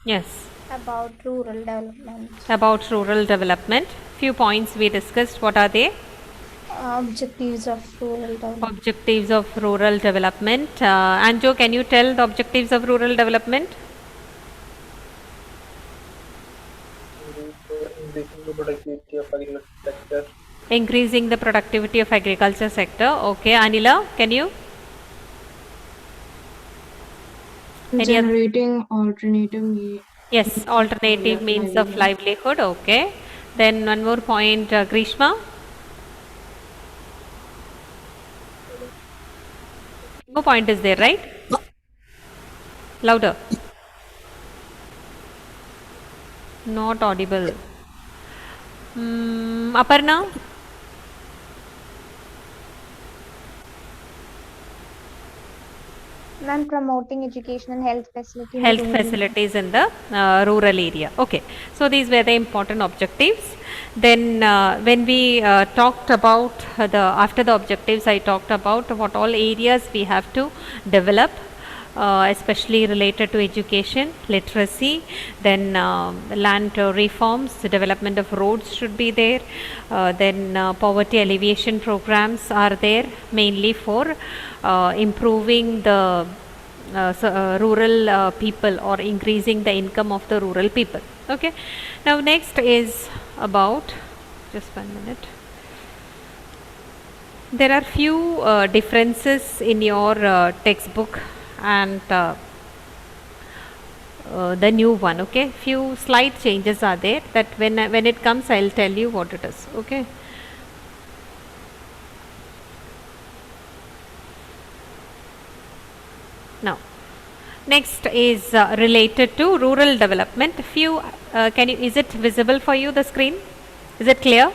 Yes. About rural development. About rural development. Few points we discussed. What are they? Objectives of rural development. Objectives of rural development. Anjo, can you tell the objectives of rural development? Increasing the productivity of agriculture sector. Increasing the productivity of agriculture sector. Okay. Anila, can you? Any other? Generating alternative Yes, means of alternative means of livelihood. livelihood. Okay. Then one more point, Grishma. No point is there, right? Louder. Not audible. Aparna? And promoting education and health facility in the Health rural area. facilities in the rural area. Okay, so these were the important objectives. Then when we talked about the after the objectives, I talked about what all areas we have to develop, especially related to education, literacy, then land reforms, the development of roads should be there, then poverty alleviation programs are there mainly for improving the rural people or increasing the income of the rural people. Okay, now next is about, just 1 minute, there are few differences in your textbook and the new one. Okay, few slight changes are there that when it comes I'll tell you what it is. Okay. Now next is related to rural development. Few can you, is it visible for you, the screen? Is it clear?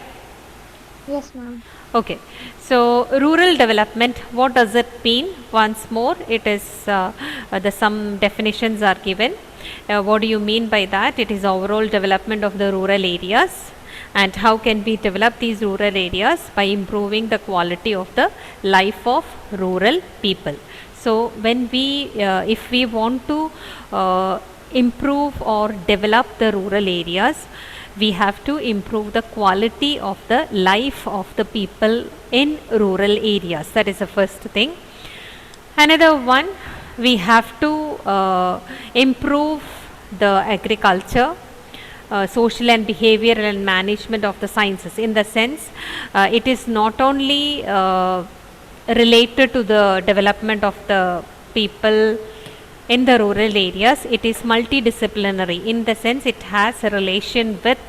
Yes, ma'am. Okay. So rural development, what does it mean? Once more, it is the some definitions are given. What do you mean by that? It is overall development of the rural areas. And how can we develop these rural areas? By improving the quality of the life of rural people. So when we, if we want to improve or develop the rural areas, we have to improve the quality of the life of the people in rural areas. That is the first thing. Another one, we have to improve the agriculture, social and behavioral and management of the sciences, in the sense it is not only related to the development of the people in the rural areas, it is multidisciplinary, in the sense it has a relation with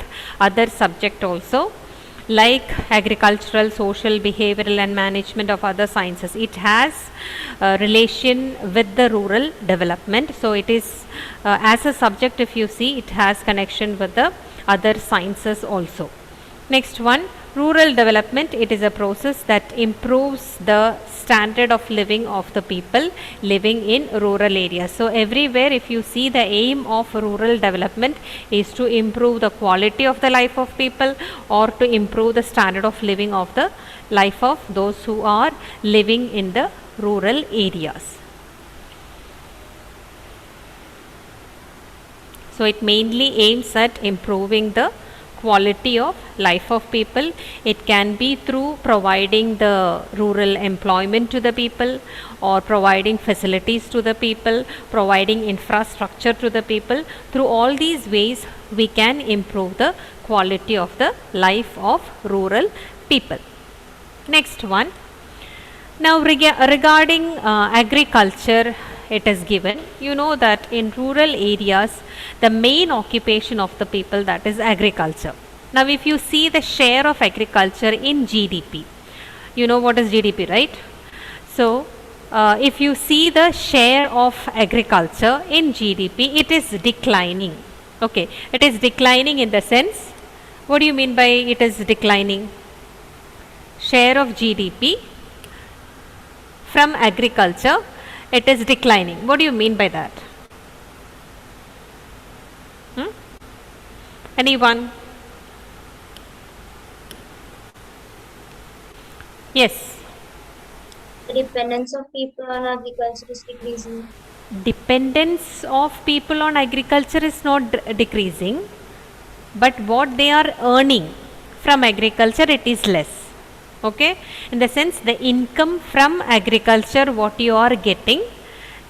other subject also, like agricultural, social, behavioral and management of other sciences. It has relation with the rural development. So it is as a subject, if you see, it has connection with the other sciences also. Next one, rural development. It is a process that improves the standard of living of the people living in rural areas. So everywhere, if you see, the aim of rural development is to improve the quality of the life of people or to improve the standard of living of the life of those who are living in the rural areas. So it mainly aims at improving the quality of life of people. It can be through providing the rural employment to the people, or providing facilities to the people, providing infrastructure to the people. Through all these ways, we can improve the quality of the life of rural people. Next one. Now regarding agriculture, it is given, you know that in rural areas the main occupation of the people, that is agriculture. Now if you see the share of agriculture in GDP, you know what is GDP, right? So if you see the share of agriculture in GDP, it is declining. Okay, it is declining in the sense, what do you mean by it is declining? Share of GDP from agriculture, it is declining. What do you mean by that? Anyone? Yes. The dependence of people on agriculture is decreasing. dependence of people on agriculture is not decreasing, but what they are earning from agriculture, it is less. Okay, in the sense the income from agriculture what you are getting,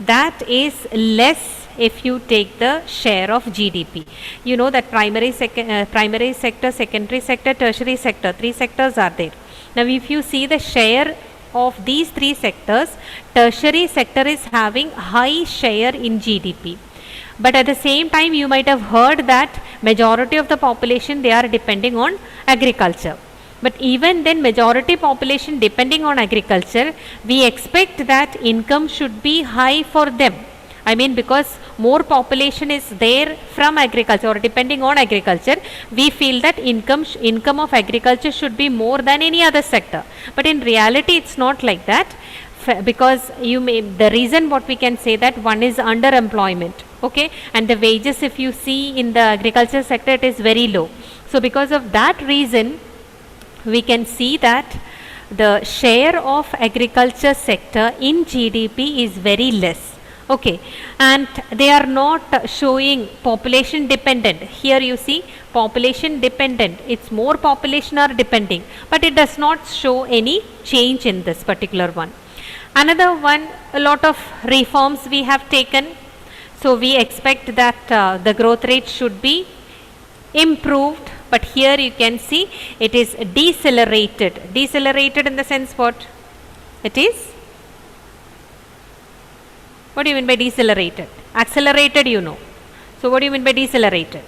that is less if you take the share of GDP. You know that primary sector, secondary sector, tertiary sector, three sectors are there. Now if you see the share of these three sectors, tertiary sector is having high share in GDP. But at the same time, you might have heard that majority of the population, they are depending on agriculture. But even then, majority population depending on agriculture, we expect that income should be high for them. I mean, because more population is there from agriculture or depending on agriculture, we feel that income of agriculture should be more than any other sector. But in reality, it's not like that, because the reason what we can say that one is underemployment. Okay, and the wages, if you see in the agriculture sector, it is very low. So because of that reason, we can see that the share of agriculture sector in GDP is very less. Okay, and they are not showing population dependent. Here you see population dependent, it's more population are depending, but it does not show any change in this particular one. Another one, a lot of reforms we have taken. So we expect that the growth rate should be improved, but here you can see it is decelerated. Decelerated in the sense what? It is? What do you mean by decelerated? Accelerated, you know. So what do you mean by decelerated?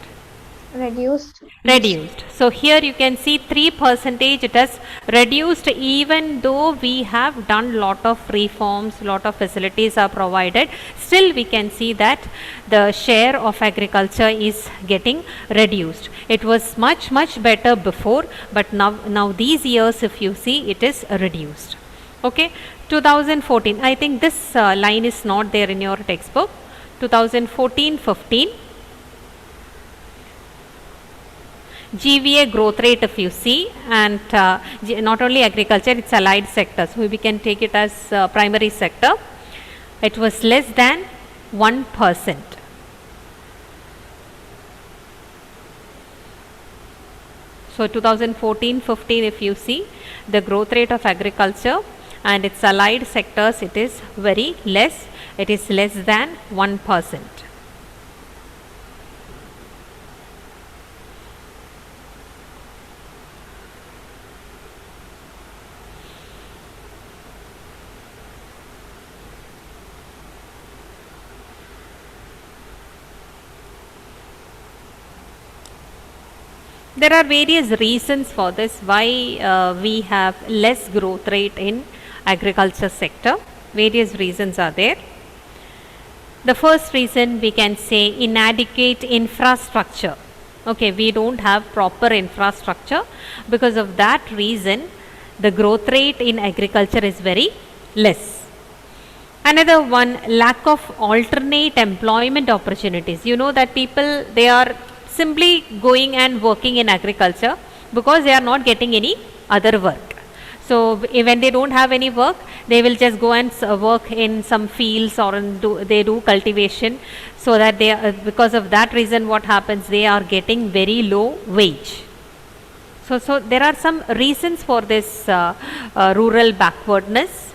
Reduced. Reduced. So here you can see 3% it has reduced, even though we have done lot of reforms, lot of facilities are provided, still we can see that the share of agriculture is getting reduced. It was much better before, but now these years if you see, it is reduced. Okay, 2014, I think this line is not there in your textbook. 2014-15 GVA growth rate if you see, and not only agriculture, it's allied sector, so we can take it as primary sector. It was less than 1%. So 2014-15 if you see, the growth rate of agriculture and its allied sectors, it is very less, it is less than 1%. There are various reasons for this, why we have less growth rate in agriculture sector. Various reasons are there. The first reason we can say inadequate infrastructure. Okay, we don't have proper infrastructure. Because of that reason, the growth rate in agriculture is very less. Another one, lack of alternate employment opportunities. You know that people, they are simply going and working in agriculture because they are not getting any other work. So when they don't have any work, they will just go and work in some fields or they do cultivation, so that they because of that reason what happens, they are getting very low wage. So there are some reasons for this rural backwardness.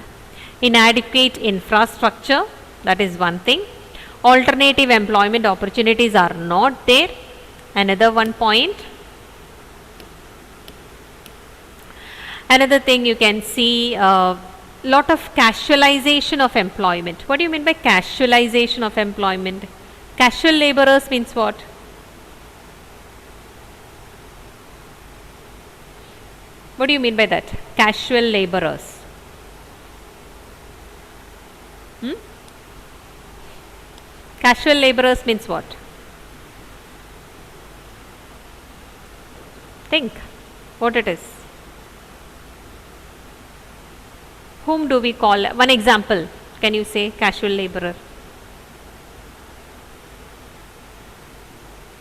Inadequate infrastructure, that is one thing. Alternative employment opportunities are not there. Another one point. Another thing you can see, lot of casualization of employment. What do you mean by casualization of employment? Casual laborers means what? What do you mean by that? Casual laborers. Casual laborers means what? Think what it is. Whom do we call? One example, can you say casual laborer?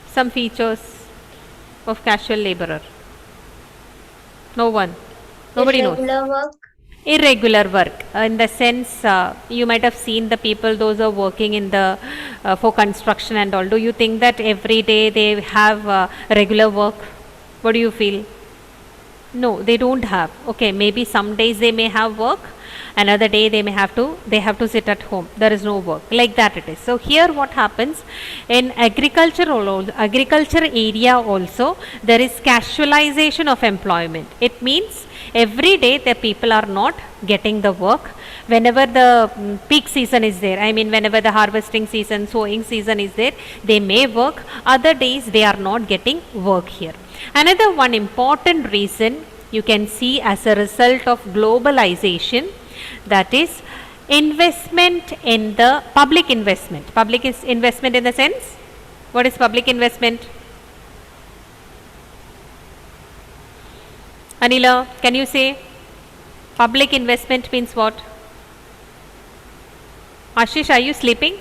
Some features of casual laborer. No one. Nobody knows. Irregular work. Irregular work, in the sense you might have seen the people, those who are working in the for construction and all. Do you think that every day they have regular work? What do you feel? No, they don't have. Okay, maybe some days they may have work, another day they have to sit at home. There is no work. Like that it is. So here what happens in agriculture area also, there is casualization of employment. It means every day the people are not getting the work. Whenever the peak season is there, I mean whenever the harvesting season, sowing season is there, they may work. Other days they are not getting work here. Another one important reason you can see as a result of globalization, that is investment in the public investment. Public is investment in the sense, what is public investment? Anila, can you say public investment means what? Ashish, are you sleeping?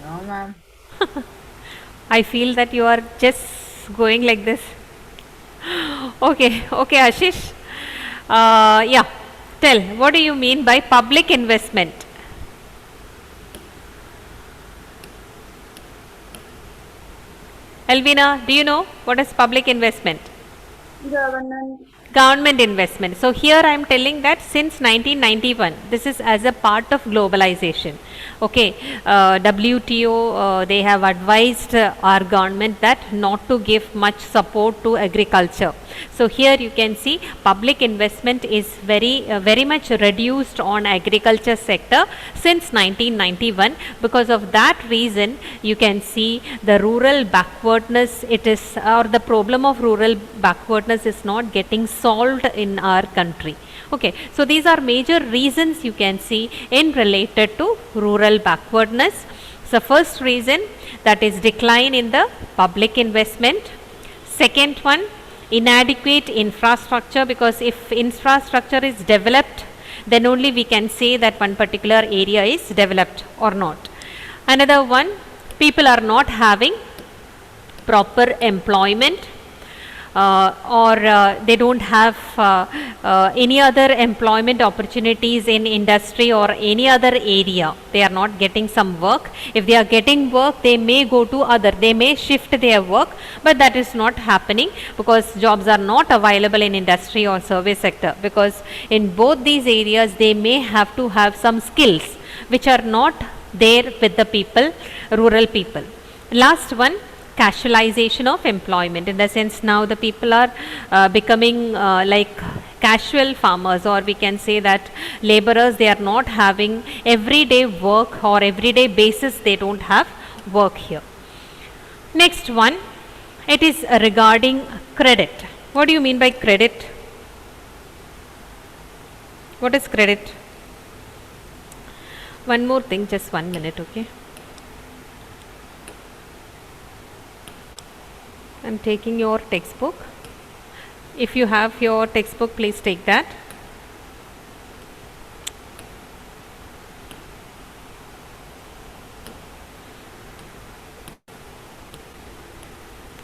No, ma'am. I feel that you are just going like this. Okay, okay, Ashish. Yeah, tell, what do you mean by public investment? Elvina, do you know what is public investment? Government investment. So here I am telling that since 1991, this is as a part of globalization. Okay, WTO, they have advised our government that not to give much support to agriculture. So here you can see public investment is very much reduced on agriculture sector since 1991. Because of that reason, you can see the rural backwardness, it is, or the problem of rural backwardness is not getting solved in our country. Okay, so these are major reasons you can see in related to rural backwardness. So first reason, that is decline in the public investment. Second one, inadequate infrastructure, because if infrastructure is developed, then only we can say that one particular area is developed or not. Another one, people are not having proper employment, or they don't have any other employment opportunities in industry or any other area. They are not getting some work. If they are getting work, they may go to other, they may shift their work, but that is not happening because jobs are not available in industry or service sector, because in both these areas they may have to have some skills which are not there with the people, rural people. Last one, casualization of employment, in the sense now the people are becoming like casual farmers, or we can say that laborers, they are not having everyday work, or everyday basis they don't have work here. Next one, it is regarding credit. What do you mean by credit? What is credit? One more thing, just 1 minute, okay? I am taking your textbook. If you have your textbook, please take that.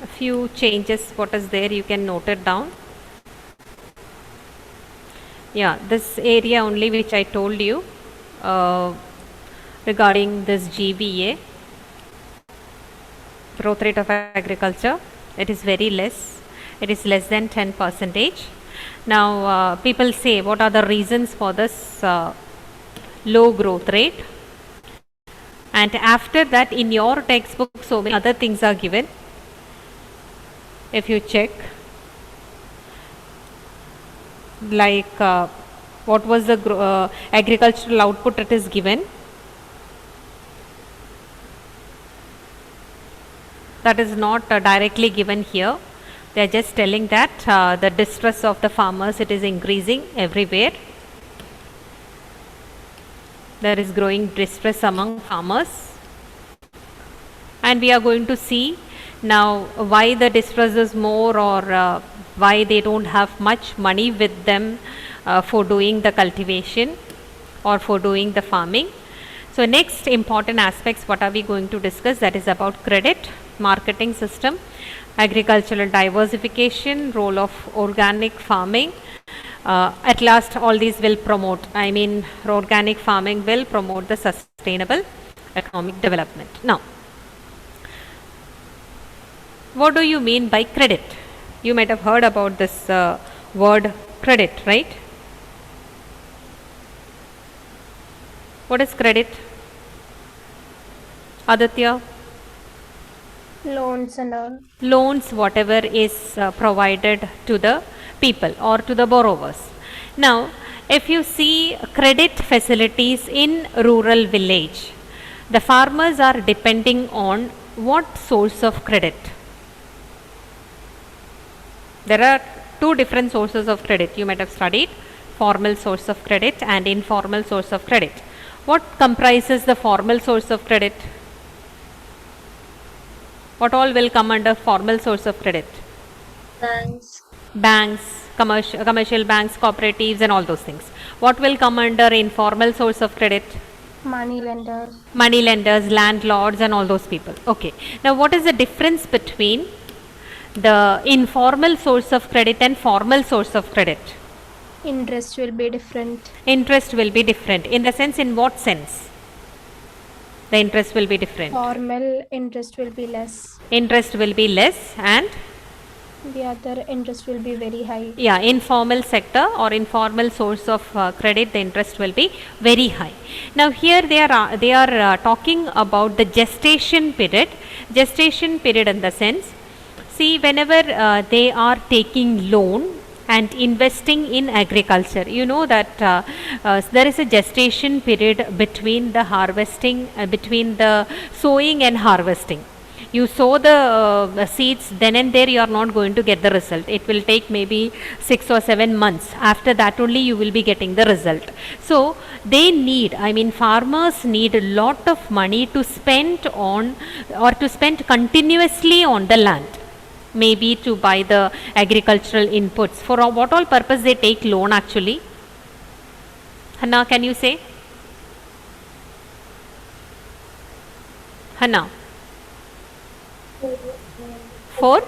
A few changes, what is there, you can note it down. Yeah, this area only which I told you regarding this GVA, growth rate of agriculture, it is very less, it is less than 10%. Now people say, what are the reasons for this low growth rate? And after that, in your textbook, so many other things are given. If you check, like what was the agricultural output, it is given. That is not directly given here. They are just telling that the distress of the farmers, it is increasing everywhere. There is growing distress among farmers, and we are going to see now why the distress is more, or why they don't have much money with them for doing the cultivation or for doing the farming. So next important aspects, what are we going to discuss? That is about credit, marketing system, agricultural diversification, role of organic farming. At last, all these will promote, I mean, organic farming will promote the sustainable economic development. Now, what do you mean by credit? You might have heard about this word credit, right? What is credit? Aditya? Loans and all. Loans, whatever is provided to the people or to the borrowers. Now, if you see credit facilities in rural village, the farmers are depending on what source of credit? There are two different sources of credit. You might have studied formal source of credit and informal source of credit. What comprises the formal source of credit? What all will come under formal source of credit? Banks. Banks, commercial banks, cooperatives and all those things. What will come under informal source of credit? Money lenders. Money lenders, landlords and all those people. Okay. Now what is the difference between the informal source of credit and formal source of credit? Interest will be different. Interest will be different. In the sense, in what sense? The interest will be different. Formal interest will be less. Interest will be less and The other interest will be very high. yeah, informal sector or informal source of credit, the interest will be very high. Now here they are talking about the gestation period. Gestation period in the sense, see, whenever they are taking loan and investing in agriculture, you know that there is a gestation period between the harvesting, between the sowing and harvesting. You sow the seeds, then and there you are not going to get the result. It will take maybe 6 or 7 months. After that only you will be getting the result. So they need, I mean, farmers need a lot of money to spend on, or to spend continuously on the land. Maybe to buy the agricultural inputs. For what all purpose they take loan actually? Hannah, can you say? Hannah? For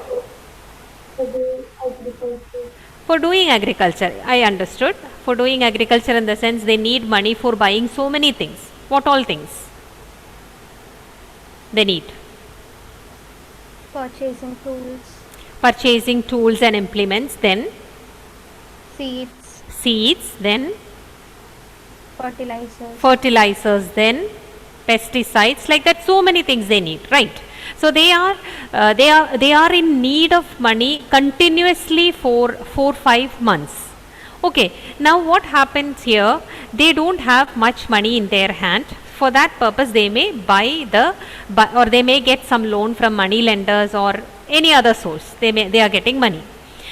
doing agriculture, I understood. For doing agriculture in the sense they need money for buying so many things. What all things they need? Purchasing tools. Purchasing tools and implements, then Seeds. Then fertilizers, then pesticides, like that. So many things they need, right? So they are in need of money continuously for 4-5 months. Okay, now what happens here? They don't have much money in their hand. For that purpose, they may or they may get some loan from money lenders or any other source. They are getting money.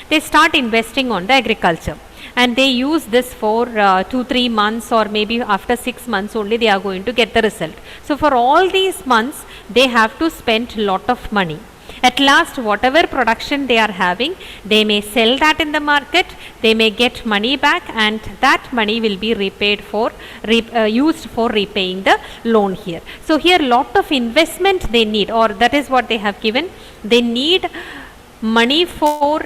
They start investing on the agriculture, and they use this for 2-3 months, or maybe after 6 months only they are going to get the result. So for all these months they have to spend lot of money. At last, whatever production they are having, they may sell that in the market, they may get money back, and that money will be repaid for used for repaying the loan here. So here lot of investment they need, or that is what they have given. They need money for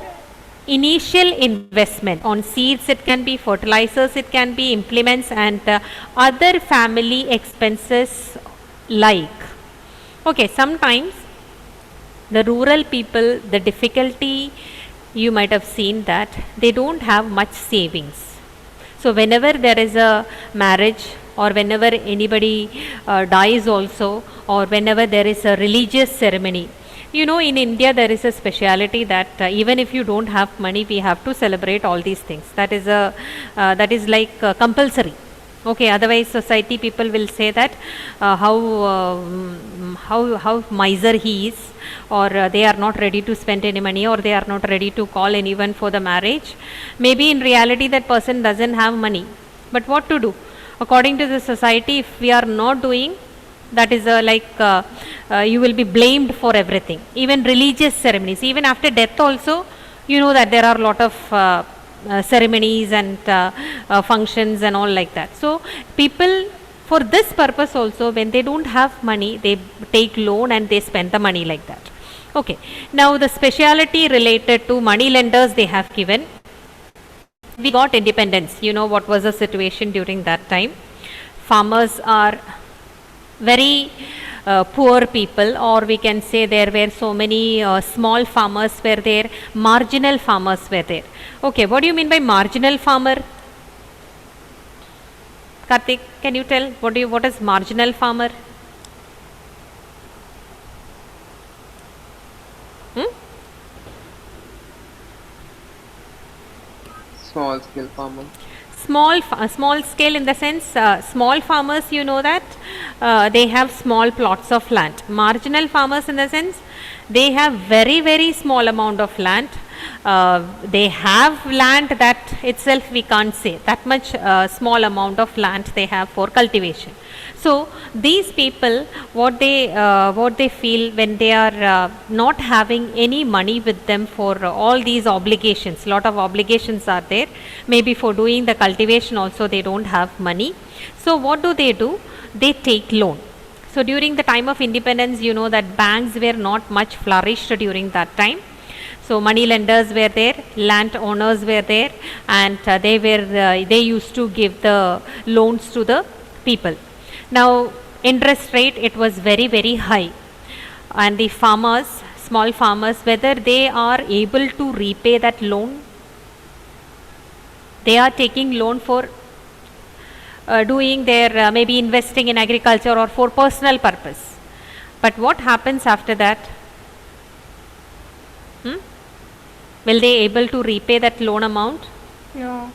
initial investment on seeds, it can be fertilizers, it can be implements, and other family expenses like. Okay, sometimes the rural people, the difficulty, you might have seen that they don't have much savings. So whenever there is a marriage, or whenever anybody dies also, or whenever there is a religious ceremony, you know, in India there is a speciality that even if you don't have money, we have to celebrate all these things. That is like compulsory. Okay, otherwise society people will say that how miser he is, or they are not ready to spend any money, or they are not ready to call anyone for the marriage. Maybe in reality that person doesn't have money, but what to do? According to the society, if we are not doing, that is you will be blamed for everything. Even religious ceremonies, even after death also, you know that there are a lot of ceremonies and functions and all like that. So people, for this purpose also, when they don't have money, they take loan and they spend the money like that. Okay, now the speciality related to money lenders they have given. We got independence. You know what was the situation during that time. Farmers are very poor people, or we can say there were so many small farmers were there, marginal farmers were there. Okay, what do you mean by marginal farmer? Karthik, can you tell what is marginal farmer? Hmm? Small scale farmer. Small scale in the sense, small farmers, you know that they have small plots of land. Marginal farmers in the sense they have very small amount of land. They have land that itself we can't say that much, small amount of land they have for cultivation. So these people, what they feel when they are not having any money with them for all these obligations, lot of obligations are there, maybe for doing the cultivation also they don't have money. So what do? They take loan. So during the time of independence, you know that banks were not much flourished during that time. So money lenders were there, land owners were there, and they used to give the loans to the people. Now interest rate, it was very high, and the farmers, small farmers, whether they are able to repay that loan, they are taking loan for doing their maybe investing in agriculture or for personal purpose. But what happens after that? Will they able to repay that loan amount? No.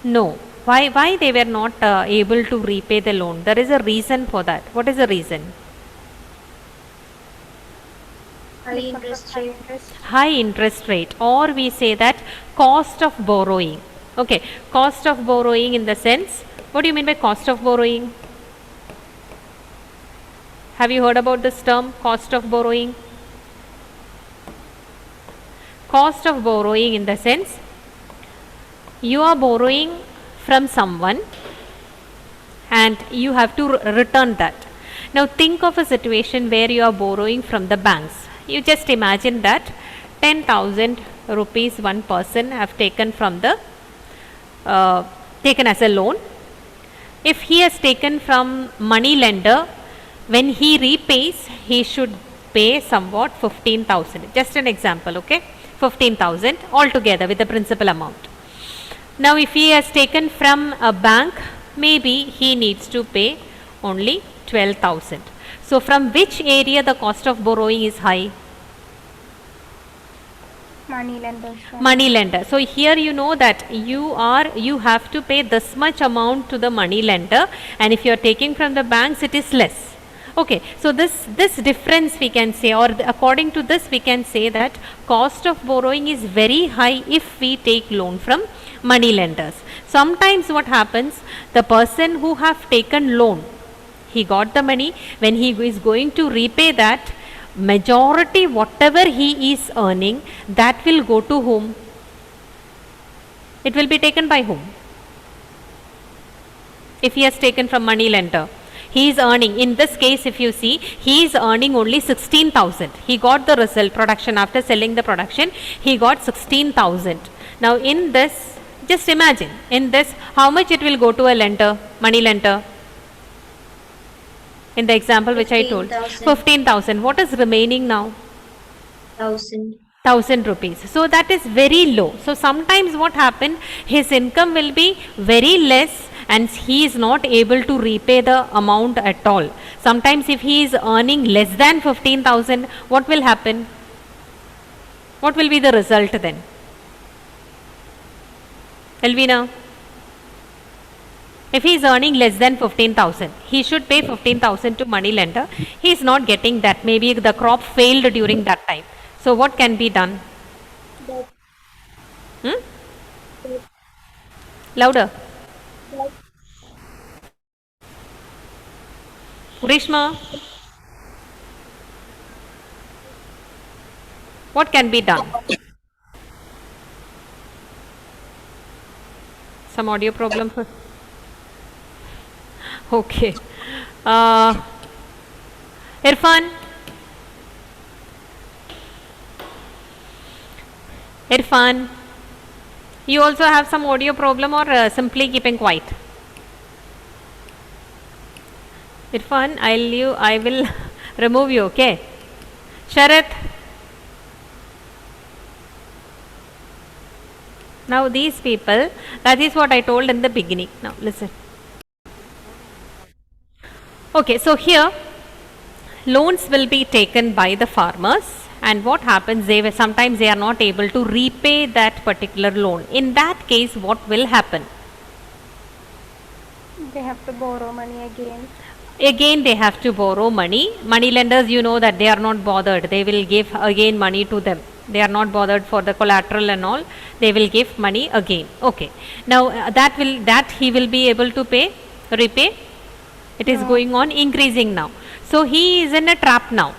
No. Why they were not able to repay the loan? There is a reason for that. What is the reason? High interest rate. High interest rate, or we say that cost of borrowing. Okay, cost of borrowing in the sense, what do you mean by cost of borrowing? Have you heard about this term, cost of borrowing? Cost of borrowing in the sense, you are borrowing from someone and you have to return that. Now think of a situation where you are borrowing from the banks. You just imagine that 10,000 rupees one person have taken from the taken as a loan. If he has taken from money lender, when he repays, he should pay somewhat 15,000. Just an example, okay? 15,000 altogether with the principal amount. Now if he has taken from a bank, maybe he needs to pay only 12,000. So from which area the cost of borrowing is high? Money lenders. Money lender. So here you know that you have to pay this much amount to the money lender, and if you are taking from the banks, it is less. Okay, so this difference we can say, or according to this we can say that cost of borrowing is very high if we take loan from money lenders. Sometimes what happens, the person who have taken loan, he got the money, when he is going to repay that, majority whatever he is earning, that will go to whom? It will be taken by whom? If he has taken from money lender, he is earning, in this case if you see, he is earning only 16,000. He got the result, production, after selling the production, he got 16,000. Now in this, just imagine, in this, how much it will go to a lender, money lender? In the example which I told, 15,000. What is remaining now? 1,000 rupees. So that is very low. So sometimes what happened, his income will be very less and he is not able to repay the amount at all. Sometimes if he is earning less than 15,000, what will happen? What will be the result then? Elvina? If he is earning less than 15,000, he should pay 15,000 to money lender. He is not getting that. Maybe the crop failed during that time. So what can be done? Louder. Grishma, what can be done? Some audio problem? Okay. Irfan, Irfan, you also have some audio problem or simply keeping quiet? Irfan, I will remove you, okay? Sharath. Now these people, that is what I told in the beginning. Now listen. Okay, so here loans will be taken by the farmers, and what happens, sometimes they are not able to repay that particular loan. In that case, what will happen? They have to borrow money again. Again they have to borrow money. Money lenders, you know that they are not bothered, they will give again money to them. They are not bothered for the collateral and all, they will give money again. Okay, now that he will be able to repay. It is going on increasing now, so he is in a trap now.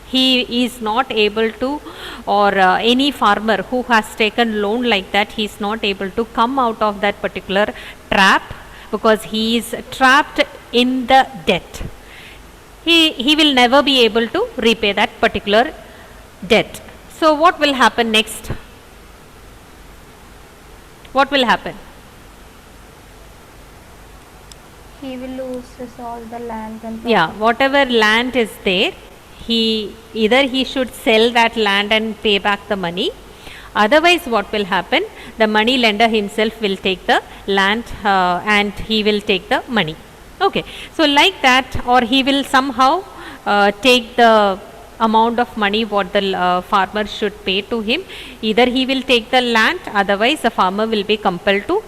He is not able to, or any farmer who has taken loan like that, he is not able to come out of that particular trap, because he is trapped in the debt. He will never be able to repay that particular debt. So what will happen next? What will happen? He will lose all the land and Yeah, whatever land is there, he should sell that land and pay back the money. Otherwise, what will happen? The money lender himself will take the land and he will take the money. Okay, so like that, or he will somehow take the amount of money what the farmer should pay to him. Either he will take the land, otherwise the farmer will be compelled to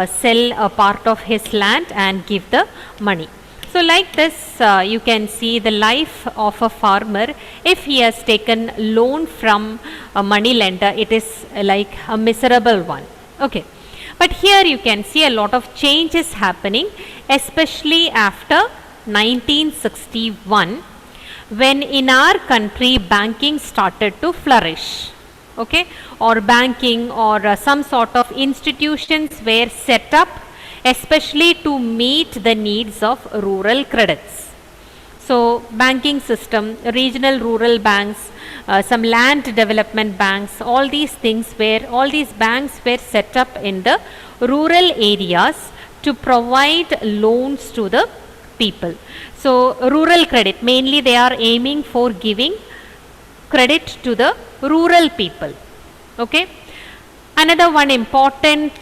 sell a part of his land and give the money. So like this, you can see the life of a farmer. If he has taken loan from a money lender, it is like a miserable one. Okay, but here you can see a lot of changes happening, especially after 1961, when in our country banking started to flourish. Okay, or banking or some sort of institutions were set up, especially to meet the needs of rural credits. So banking system, regional rural banks, some land development banks, all these banks were set up in the rural areas to provide loans to the people. So rural credit, mainly they are aiming for giving credit to the rural people. Okay, another one important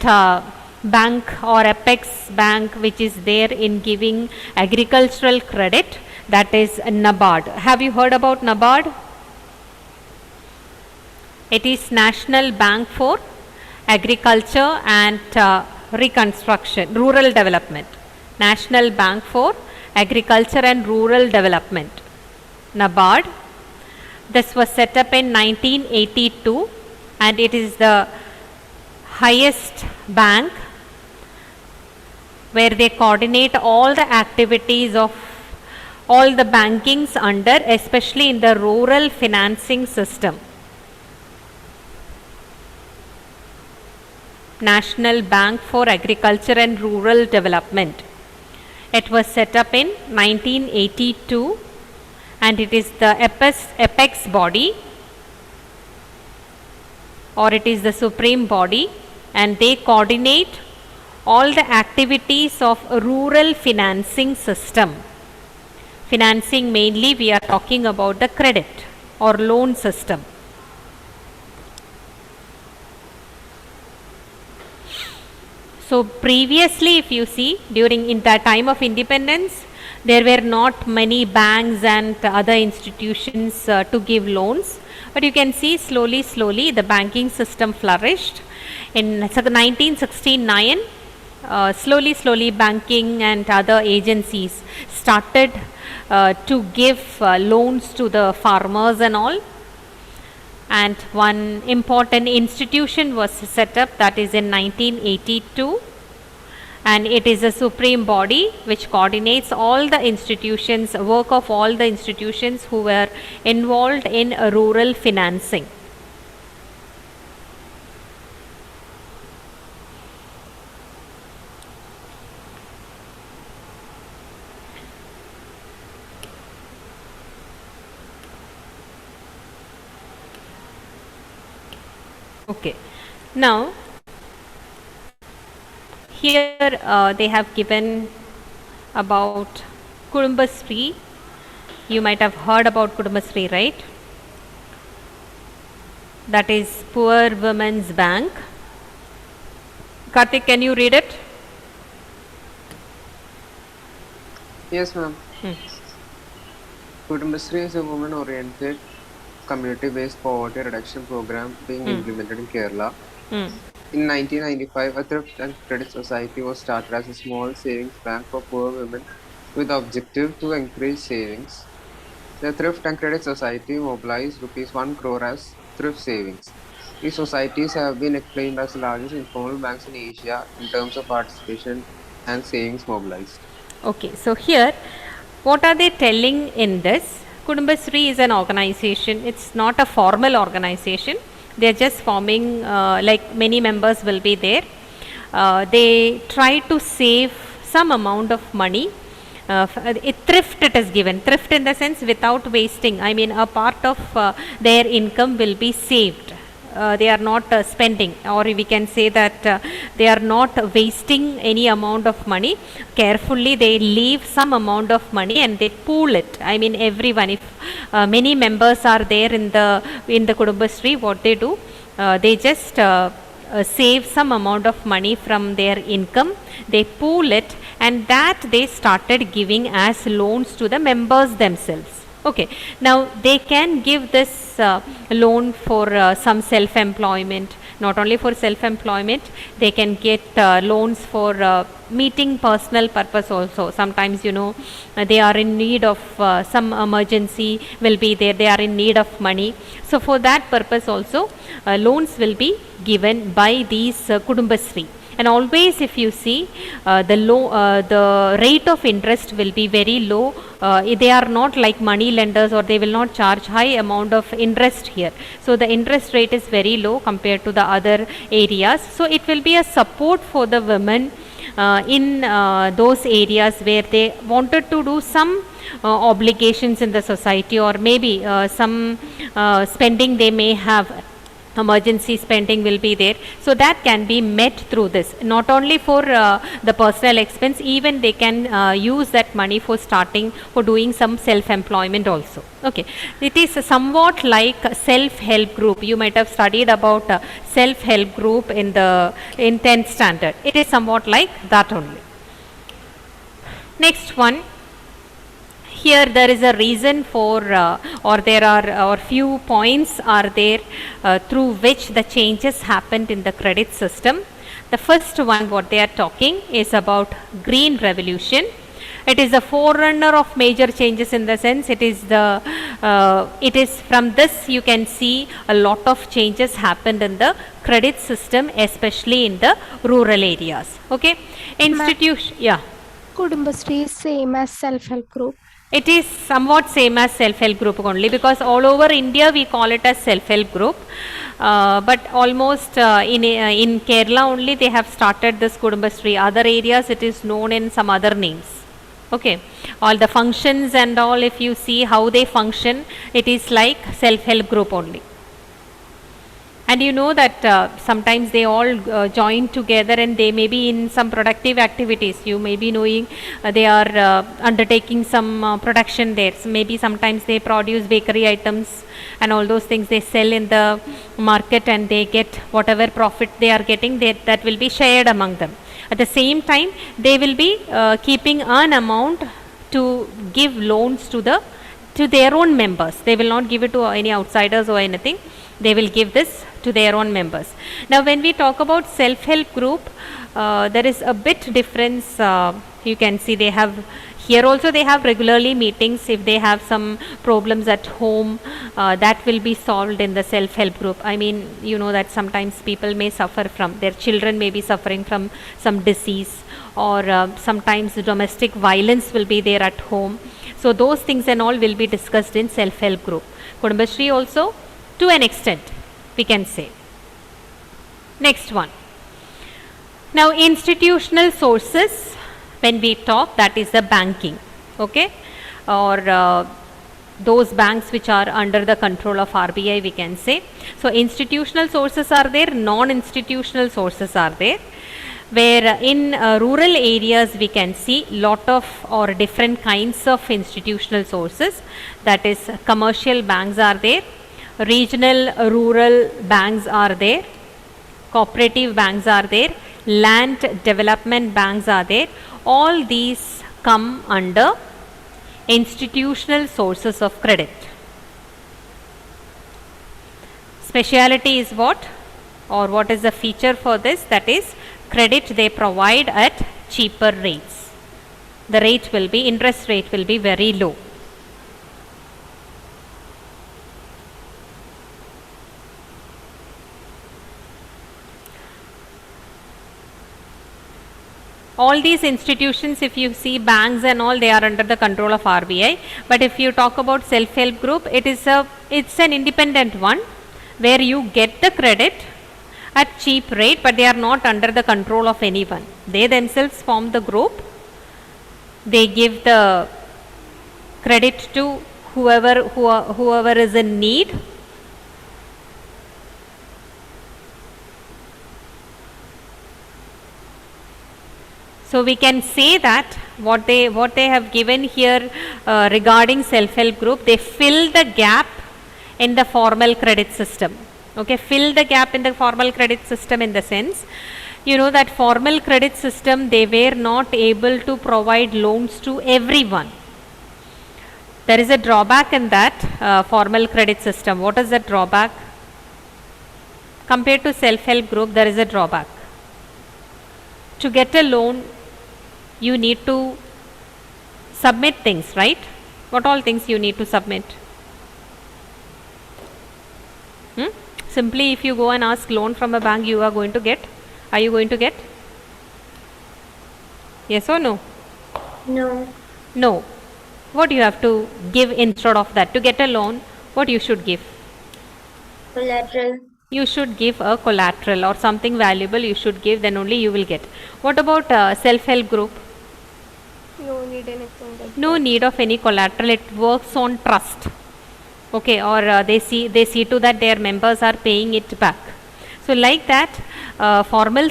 bank or apex bank which is there in giving agricultural credit, that is NABARD. Have you heard about NABARD? It is National Bank for Agriculture and Reconstruction, Rural Development. National Bank for Agriculture and Rural Development, NABARD. This was set up in 1982, and it is the highest bank where they coordinate all the activities of all the bankings under, especially in the rural financing system. National Bank for Agriculture and Rural Development. It was set up in 1982, and it is the apex body, or it is the supreme body, and they coordinate all the activities of a rural financing system. Financing, mainly we are talking about the credit or loan system. So previously, if you see, during in the time of independence, there were not many banks and other institutions to give loans, but you can see slowly the banking system flourished. In 1969, slowly banking and other agencies started to give loans to the farmers and all. And one important institution was set up, that is in 1982, and it is a supreme body which coordinates all the institutions, work of all the institutions who were involved in rural financing. Okay. Now, here they have given about Kudumbasri. You might have heard about Kudumbasri, right? That is Poor Women's Bank. Karthik, can you read it? Yes, ma'am. Hmm. Kudumbasri is a woman-oriented, community-based poverty reduction program being implemented in Kerala. Hmm. In 1995, a thrift and credit society was started as a small savings bank for poor women with the objective to encourage savings. The Thrift and Credit Society mobilized rupees 1 crore as thrift savings. These societies have been acclaimed as the largest informal banks in Asia in terms of participation and savings mobilized. Okay, so here, what are they telling in this? Kudumbasri is an organization, it's not a formal organization. They are just forming, like many members will be there. They try to save some amount of money. Thrift it is given. Thrift in the sense without wasting. I mean, a part of their income will be saved. They are not spending, or we can say that they are not wasting any amount of money. Carefully they leave some amount of money and they pool it. I mean, everyone, if many members are there in the Kudumbasri, what they do, they just save some amount of money from their income, they pool it, and that they started giving as loans to the members themselves. Okay, now they can give this loan for some self-employment. Not only for self-employment, they can get loans for meeting personal purpose also. Sometimes, they are in need of some emergency will be there, they are in need of money. So for that purpose also, loans will be given by these Kudumbasri. And always, if you see, the rate of interest will be very low. They are not like money lenders, or they will not charge high amount of interest here. So the interest rate is very low compared to the other areas. So it will be a support for the women in those areas where they wanted to do some obligations in the society, or maybe some spending they may have, emergency spending will be there, so that can be met through this. Not only for the personal expense, even they can use that money for starting, for doing some self-employment also. Okay, it is somewhat like a self-help group. You might have studied about self-help group in 10th standard. It is somewhat like that only. Next one, here there is a reason for or there are or few points are there through which the changes happened in the credit system. The first one what they are talking is about green revolution. It is a forerunner of major changes, in the sense it is from this you can see a lot of changes happened in the credit system, especially in the rural areas. Okay, institution, yeah. Kudumbasri is same as self-help group. It is somewhat same as self-help group only, because all over India we call it as self-help group. But almost in Kerala only they have started this Kudumbasri. Other areas it is known in some other names. Okay, all the functions and all, if you see how they function, it is like self-help group only. And you know that sometimes they all join together and they may be in some productive activities. You may be knowing they are undertaking some production there. So maybe sometimes they produce bakery items and all those things they sell in the market, and they get whatever profit they are getting, that will be shared among them. At the same time, they will be keeping an amount to give loans to their own members. They will not give it to any outsiders or anything. They will give this to their own members. Now when we talk about self-help group, there is a bit difference. You can see they have here also, they have regularly meetings. If they have some problems at home, that will be solved in the self-help group. I mean, you know that sometimes people may suffer from, their children may be suffering from some disease, or sometimes domestic violence will be there at home. So those things and all will be discussed in self-help group. Kudumbasri also, to an extent, we can say. Next one. Now institutional sources, when we talk, that is the banking, okay, or those banks which are under the control of RBI, we can say. So institutional sources are there, non-institutional sources are there, where in rural areas we can see lot of or different kinds of institutional sources, that is commercial banks are there, regional rural banks are there, cooperative banks are there, land development banks are there. All these come under institutional sources of credit. Speciality is what, or what is the feature for this? That is credit they provide at cheaper rates. The rate will be, interest rate will be very low. All these institutions, if you see banks and all, they are under the control of RBI. But if you talk about self-help group, it's an independent one where you get the credit at cheap rate, but they are not under the control of anyone. They themselves form the group. They give the credit to whoever is in need. So we can say that what they have given here regarding self-help group, they fill the gap in the formal credit system. Okay, fill the gap in the formal credit system in the sense, you know that formal credit system, they were not able to provide loans to everyone. There is a drawback in that formal credit system. What is the drawback? Compared to self-help group, there is a drawback. To get a loan, you need to submit things, right? What all things you need to submit? Simply if you go and ask loan from a bank, you are going to get. Are you going to get? Yes or no? No. No. What you have to give instead of that? To get a loan, what you should give? Collateral. You should give a collateral or something valuable you should give, then only you will get. What about self-help group? No need anything like No need of any collateral. It works on trust. Okay, or they see to that their members are paying it back. So like that, formal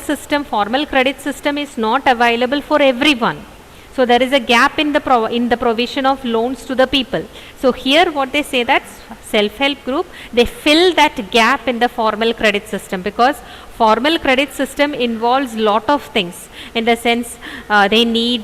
credit system is not available for everyone. So there is a gap in the provision of loans to the people. So here what they say, that self-help group, they fill that gap in the formal credit system, because formal credit system involves lot of things, in the sense they need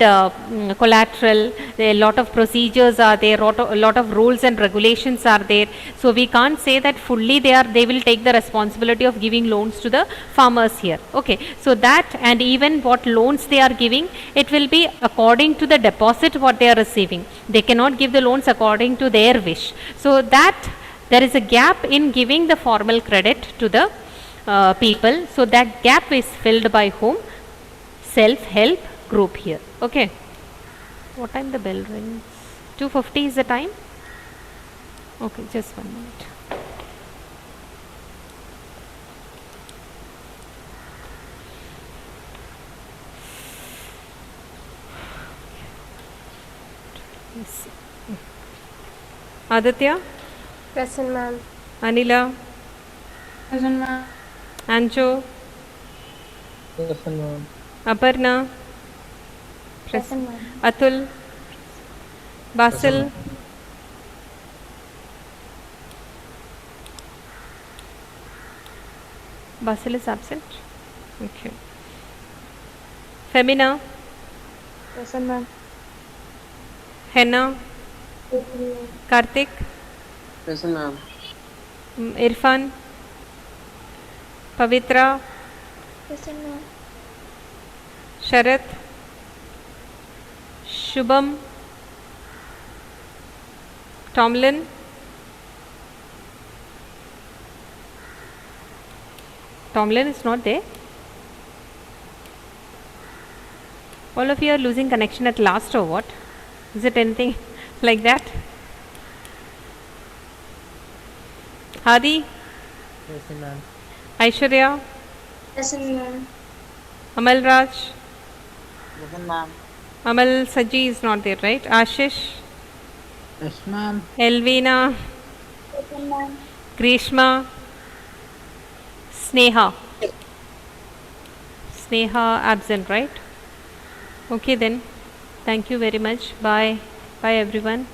collateral, a lot of procedures are there, a lot of rules and regulations are there. So we can't say that fully they will take the responsibility of giving loans to the farmers here. Okay, so that, and even what loans they are giving, it will be according to the deposit what they are receiving. They cannot give the loans according to their wish. So that there is a gap in giving the formal credit to the people. So that gap is filled by whom? Self-help group here. Okay. What time the bell rings? 2:50 is the time? Okay, just 1 minute. Yes. Aditya? Present, ma'am. Anila? Present, ma'am. Ancho? Present, ma'am. Aparna? Present, ma'am. Atul? Basil? Basil is absent? Okay. Femina? Present, ma'am. Henna? Karthik? Present, ma'am. Irfan? Pavitra? Present, ma'am. Sharath? Shubham? Tomlin? Tomlin is not there. All of you are losing connection at last or what? Is it anything like that? Hadi? Present, ma'am. Aishwarya? Present, ma'am. Amal Raj? Present, ma'am. Amal Saji is not there, right? Ashish? Yes, ma'am. Elvina, Present, ma'am. Grishma, Sneha. Sneha absent, right? Okay then. Thank you very much. Bye. Bye everyone.